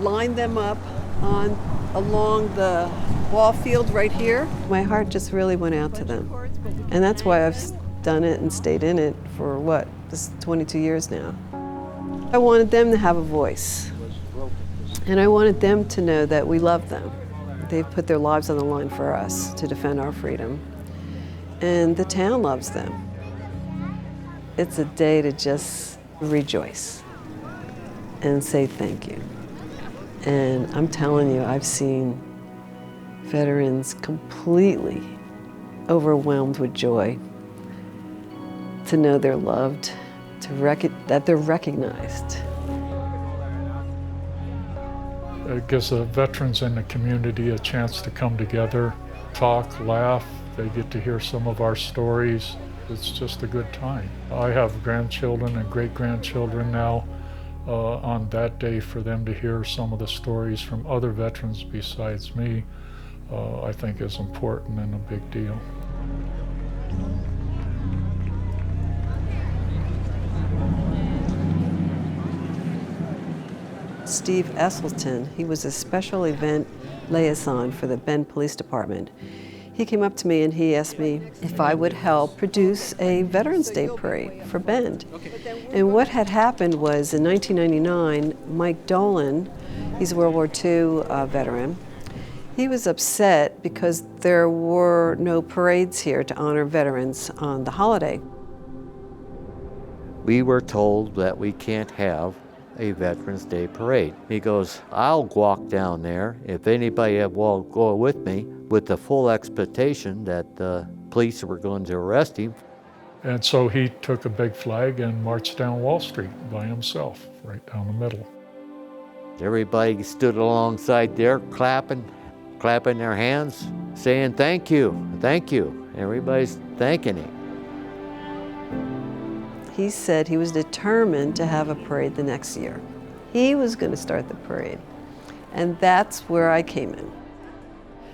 lined them up along the ball field right here. My heart just really went out to them. And that's why I've done it and stayed in it for this is 22 years now. I wanted them to have a voice. And I wanted them to know that we love them. They've put their lives on the line for us to defend our freedom. And the town loves them. It's a day to just rejoice and say thank you. And I'm telling you, I've seen veterans completely overwhelmed with joy to know they're loved, that they're recognized. It gives the veterans in the community a chance to come together, talk, laugh. They get to hear some of our stories. It's just a good time. I have grandchildren and great-grandchildren now. On that day, for them to hear some of the stories from other veterans besides me, I think is important and a big deal. Steve Esselton, he was a special event liaison for the Bend Police Department. He came up to me and he asked me if I would help produce a Veterans Day parade for Bend. And what had happened was in 1999, Mike Dolan, he's a World War II veteran, he was upset because there were no parades here to honor veterans on the holiday. We were told that we can't have a Veterans Day parade. He goes, I'll walk down there if anybody will go with me, with the full expectation that the police were going to arrest him. And so he took a big flag and marched down Wall Street by himself, right down the middle. Everybody stood alongside there clapping their hands, saying thank you, thank you. Everybody's thanking him. He said he was determined to have a parade the next year. He was going to start the parade. And that's where I came in.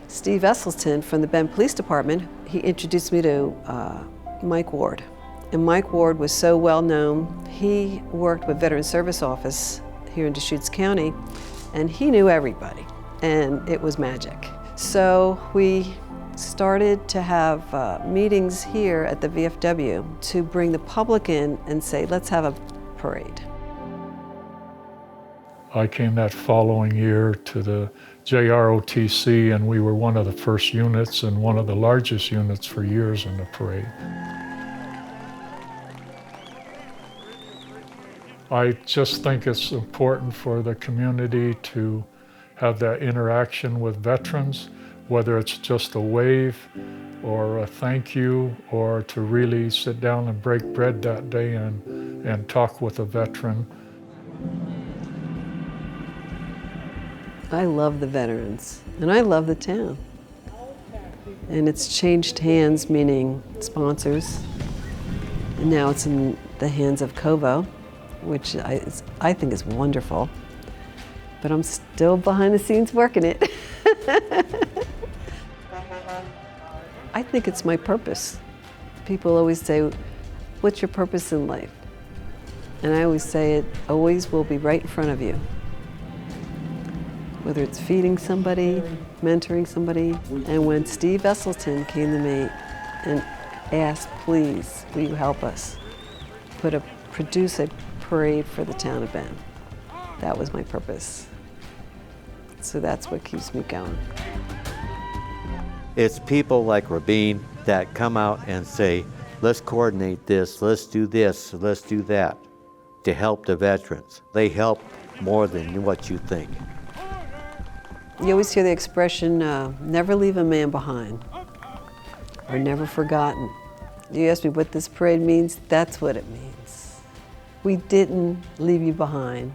Steve Esselton from the Bend Police Department, he introduced me to Mike Ward. And Mike Ward was so well known. He worked with Veteran Service Office here in Deschutes County, and he knew everybody, and it was magic. So we started to have meetings here at the VFW to bring the public in and say, let's have a parade. I came that following year to the JROTC, and we were one of the first units and one of the largest units for years in the parade. I just think it's important for the community to have that interaction with veterans, whether it's just a wave or a thank you, or to really sit down and break bread that day and talk with a veteran. I love the veterans, and I love the town. And it's changed hands, meaning sponsors. And now it's in the hands of Kovo, which I think is wonderful. But I'm still behind the scenes working it. I think it's my purpose. People always say, what's your purpose in life? And I always say it always will be right in front of you. Whether it's feeding somebody, mentoring somebody. And when Steve Esselton came to me and asked, please, will you help us produce a parade for the town of Bend? That was my purpose. So that's what keeps me going. It's people like Rabbine that come out and say, let's coordinate this, let's do that, to help the veterans. They help more than what you think. You always hear the expression, never leave a man behind, or never forgotten. You ask me what this parade means, that's what it means. We didn't leave you behind.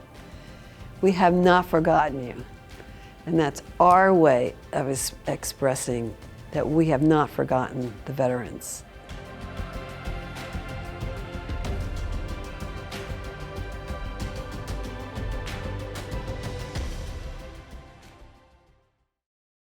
We have not forgotten you. And that's our way of expressing that we have not forgotten the veterans.